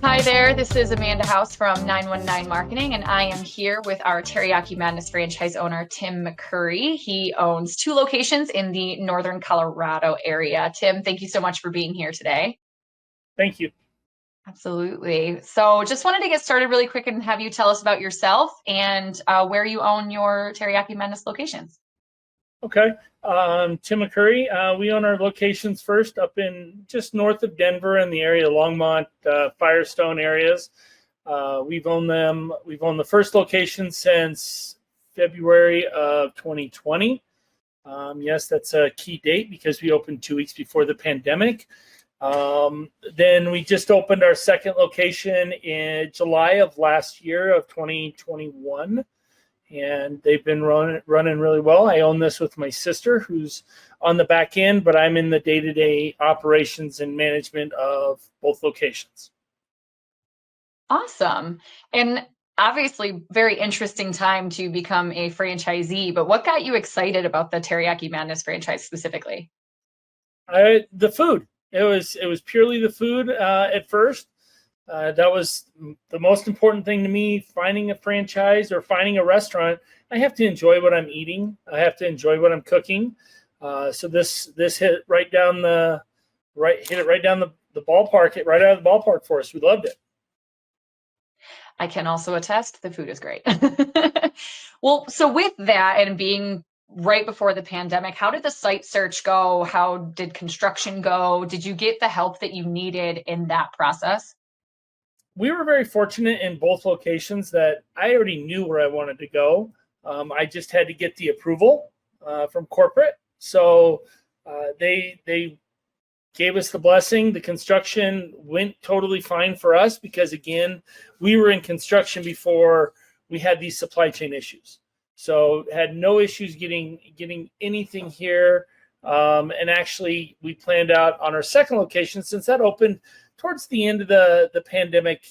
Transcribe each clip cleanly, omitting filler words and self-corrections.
Hi there, this is Amanda House from 919 Marketing, and I am here with our Teriyaki Madness franchise owner, Tim McCurry. He owns 2 locations in the Northern Colorado area. Tim, thank you so much for being here today. Thank you. Absolutely. So just wanted to get started really quick and have you tell us about yourself and where you own your Teriyaki Madness locations. Okay. Tim McCurry. We own our locations first up in just north of Denver in the area of Longmont, Firestone areas. We've owned them. We've owned the first location since February of 2020. Yes, that's a key date because we opened 2 weeks before the pandemic. Then we just opened our second location in July of last year of 2021. And they've been running really well. I own this with my sister, who's on the back end, but I'm in the day-to-day operations and management of both locations. Awesome. And obviously, very interesting time to become a franchisee, but what got you excited about the Teriyaki Madness franchise specifically? The food. It was purely the food at first. That was the most important thing to me. Finding a franchise or finding a restaurant, I have to enjoy what I'm eating. I have to enjoy what I'm cooking. So this hit right down the ballpark, right out of the ballpark for us. We loved it. I can also attest the food is great. Well, so with that and being right before the pandemic, how did the site search go? How did construction go? Did you get the help that you needed in that process? We were very fortunate in both locations that I already knew where I wanted to go. I just had to get the approval from corporate. So they gave us the blessing. The construction went totally fine for us because, again, we were in construction before we had these supply chain issues. So had no issues getting anything here. And actually, we planned out on our second location since that opened towards the end of the pandemic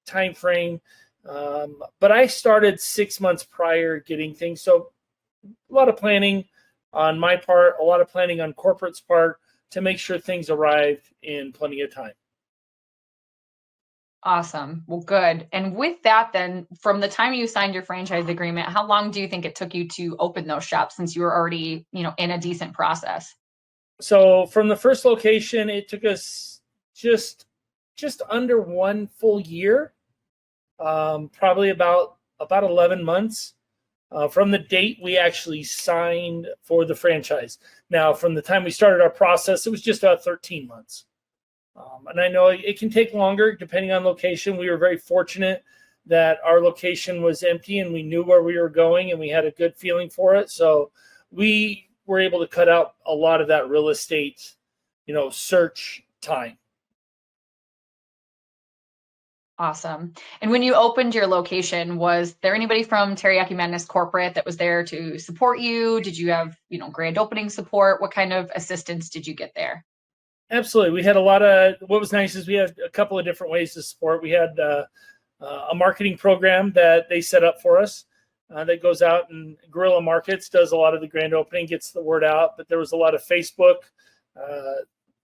time frame. But I started 6 months prior getting things. So a lot of planning on my part, a lot of planning on corporate's part to make sure things arrived in plenty of time. Awesome. Well, good. And with that, then, from the time you signed your franchise agreement, how long do you think it took you to open those shops since you were already, in a decent process? So from the first location, it took us just under 1 full year, probably about 11 months from the date we actually signed for the franchise. Now, from the time we started our process, it was just about 13 months. And I know it can take longer depending on location. We were very fortunate that our location was empty and we knew where we were going and we had a good feeling for it. So we were able to cut out a lot of that real estate, search time. Awesome. And when you opened your location, was there anybody from Teriyaki Madness Corporate that was there to support you? Did you have, grand opening support? What kind of assistance did you get there? Absolutely. We had what was nice is we had a couple of different ways to support. We had a marketing program that they set up for us that goes out and guerrilla markets, does a lot of the grand opening, gets the word out. But there was a lot of Facebook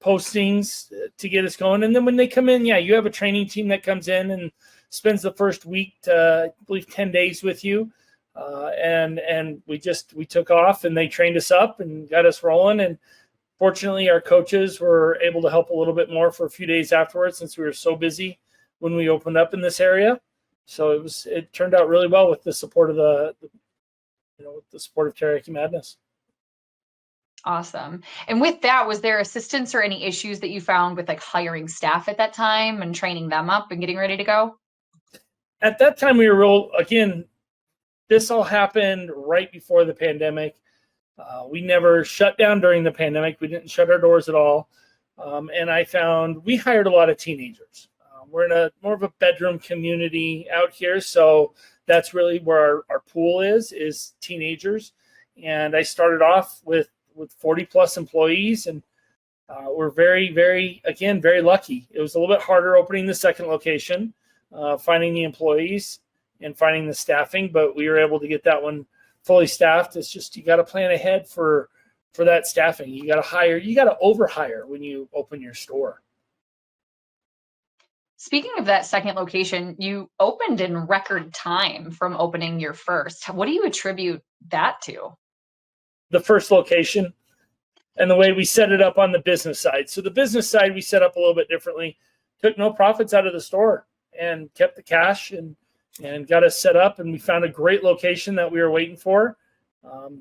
postings to get us going. And then when they come in, you have a training team that comes in and spends the first week to, I believe, 10 days with you. And we took off and they trained us up and got us rolling. And fortunately, our coaches were able to help a little bit more for a few days afterwards since we were so busy when we opened up in this area. So it turned out really well with the support of with the support of Teriyaki Madness. Awesome. And with that, was there assistance or any issues that you found with hiring staff at that time and training them up and getting ready to go? At that time, we were again, this all happened right before the pandemic. We never shut down during the pandemic. We didn't shut our doors at all. And I found we hired a lot of teenagers. We're in more of a bedroom community out here. So that's really where our pool is teenagers. And I started off with 40 plus employees, and we're very, very, again, very lucky. It was a little bit harder opening the second location, finding the employees and finding the staffing, but we were able to get that one fully staffed. It's just, you got to plan ahead for that staffing. You got to overhire when you open your store. Speaking of that second location, you opened in record time from opening your first. What do you attribute that to? The first location and the way we set it up on the business side. So the business side, we set up a little bit differently, took no profits out of the store and kept the cash and got us set up. And we found a great location that we were waiting for.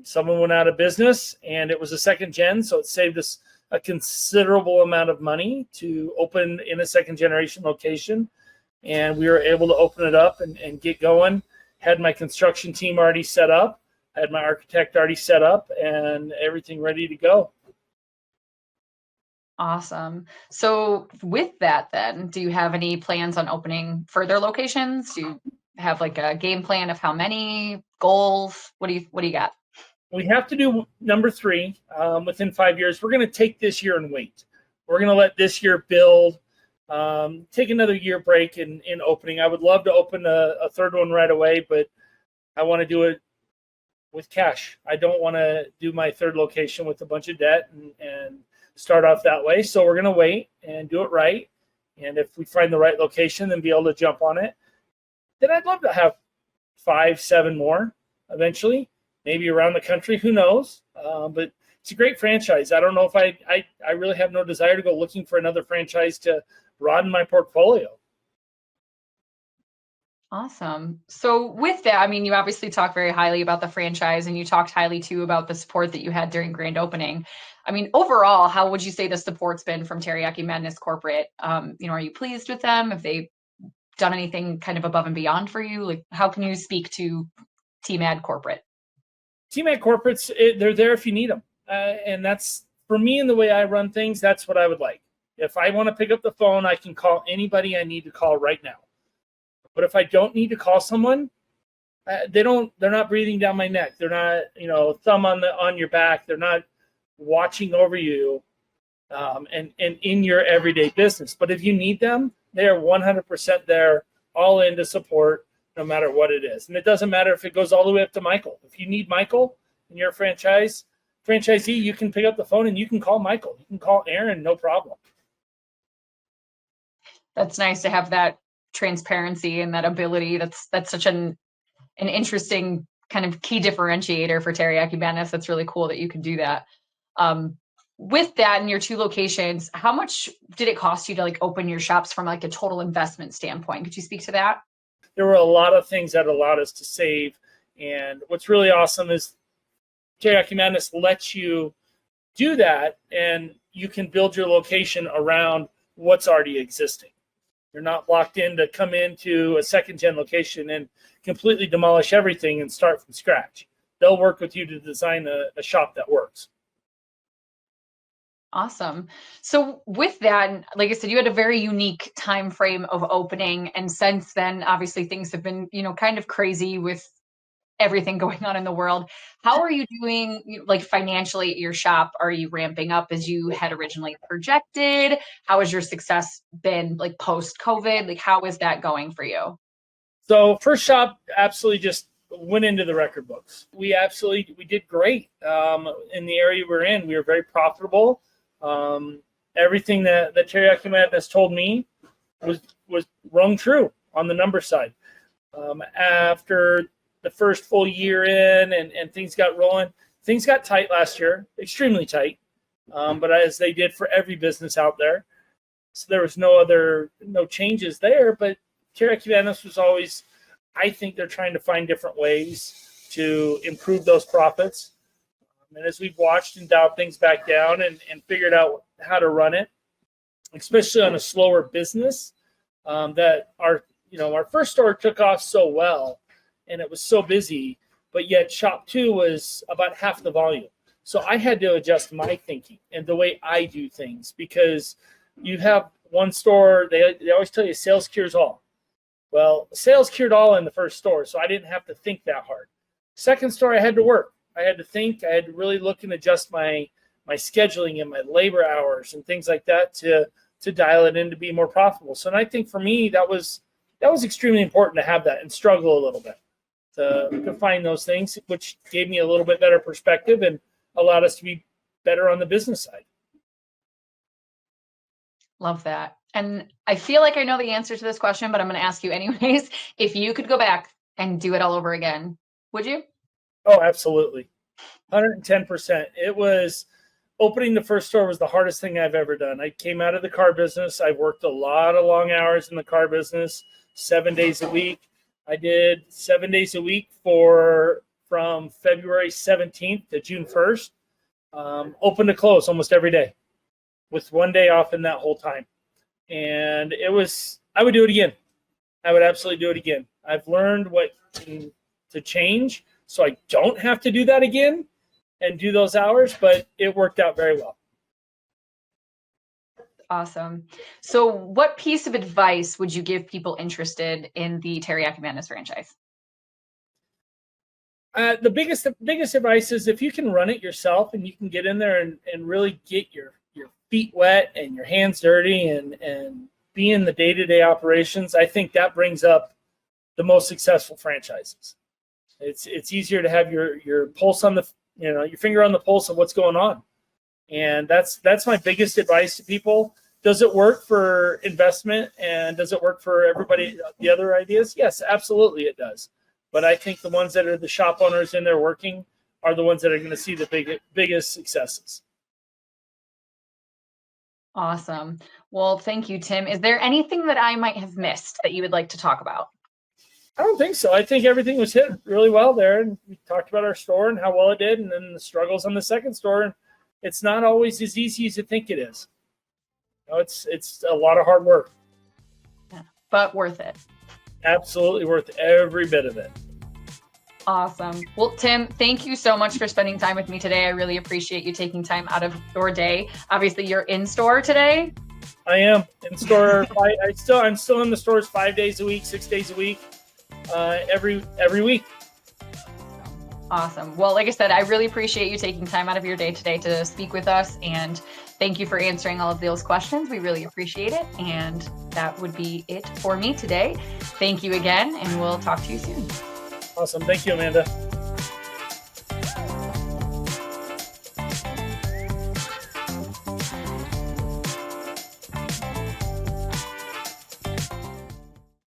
Someone went out of business and it was a second gen. So it saved us a considerable amount of money to open in a second generation location. And we were able to open it up and get going. Had my construction team already set up, had my architect already set up, and everything ready to go. Awesome. So with that then, do you have any plans on opening further locations? Do you have like a game plan of how many goals? What do you got? We have to do number 3 within 5 years. We're going to take this year and wait. We're going to let this year build, take another year break in opening. I would love to open a third one right away, but I want to do it with cash. I don't want to do my third location with a bunch of debt and start off that way. So we're going to wait and do it right. And if we find the right location, then be able to jump on it. Then I'd love to have 5, 7 more eventually, maybe around the country. Who knows? But it's a great franchise. I don't know if I really have no desire to go looking for another franchise to broaden my portfolio. Awesome. So with that, I mean, you obviously talk very highly about the franchise and you talked highly too about the support that you had during grand opening. I mean, overall, how would you say the support's been from Teriyaki Madness corporate? Are you pleased with them? Have they done anything kind of above and beyond for you? Like, how can you speak to TMAD corporate? TMAD corporates, they're there if you need them. And that's, for me, in the way I run things, that's what I would like. If I want to pick up the phone, I can call anybody I need to call right now. But if I don't need to call someone, they're not breathing down my neck. They're not, thumb on your back. They're not watching over you and in your everyday business. But if you need them, they are 100% there, all in to support, no matter what it is. And it doesn't matter if it goes all the way up to Michael. If you need Michael and you're a franchisee, you can pick up the phone and you can call Michael. You can call Aaron, no problem. That's nice to have that transparency and that ability. That's such an interesting kind of key differentiator for Teriyaki Madness. That's really cool that you can do that. With that in your 2 locations, how much did it cost you to like open your shops from like a total investment standpoint? Could you speak to that? There were a lot of things that allowed us to save. And what's really awesome is Teriyaki Madness lets you do that, and you can build your location around what's already existing. You're not locked in to come into a second-gen location and completely demolish everything and start from scratch. They'll work with you to design a shop that works. Awesome. So with that, like I said, you had a very unique time frame of opening. And since then, obviously, things have been, kind of crazy with everything going on in the world. How are you doing, like financially at your shop? Are you ramping up as you had originally projected? How has your success been like post-COVID? Like, how is that going for you? So first shop absolutely just went into the record books. We did great in the area we're in. We were very profitable. Everything that Teriyaki Madness told me was rung true on the number side. After the first full year in and things got rolling, things got tight last year, extremely tight, but as they did for every business out there. So there was no changes there, but Teriyaki Madness was always, I think they're trying to find different ways to improve those profits. And as we've watched and dialed things back down and figured out how to run it, especially on a slower business, that our first store took off so well and it was so busy, but yet shop 2 was about half the volume. So I had to adjust my thinking and the way I do things, because you have one store, they always tell you sales cures all. Well, sales cured all in the first store, so I didn't have to think that hard. Second store, I had to work. I had to think. I had to really look and adjust my scheduling and my labor hours and things like that to dial it in to be more profitable. So, and I think for me, that was extremely important to have that and struggle a little bit to find those things, which gave me a little bit better perspective and allowed us to be better on the business side. Love that. And I feel like I know the answer to this question, but I'm going to ask you anyways. If you could go back and do it all over again, would you? Oh, absolutely. 110%. It was opening the first store was the hardest thing I've ever done. I came out of the car business. I worked a lot of long hours in the car business, 7 days a week. I did 7 days a week from February 17th to June 1st, open to close almost every day with 1 day off in that whole time. And I would do it again. I would absolutely do it again. I've learned what to change so I don't have to do that again and do those hours, but it worked out very well. Awesome. So what piece of advice would you give people interested in the Teriyaki Madness franchise? The biggest advice is if you can run it yourself and you can get in there and really get your feet wet and your hands dirty and be in the day-to-day operations, I think that brings up the most successful franchises. It's easier to have your pulse on your finger on the pulse of what's going on. And that's my biggest advice to people. Does it work for investment and does it work for everybody, the other ideas? Yes, absolutely it does. But I think the ones that are the shop owners in there working are the ones that are going to see the biggest successes. Awesome. Well, thank you, Tim. Is there anything that I might have missed that you would like to talk about? I don't think so. I think everything was hit really well there. And we talked about our store and how well it did and then the struggles on the second store. And it's not always as easy as you think it is. It's a lot of hard work. Yeah, but worth it. Absolutely worth every bit of it. Awesome. Well, Tim, thank you so much for spending time with me today. I really appreciate you taking time out of your day. Obviously, you're in store today. I am in store. I'm still in the stores 5 days a week, 6 days a week, every week. Awesome. Well, like I said, I really appreciate you taking time out of your day today to speak with us, and thank you for answering all of those questions. We really appreciate it. And that would be it for me today. Thank you again, and we'll talk to you soon. Awesome. Thank you, Amanda.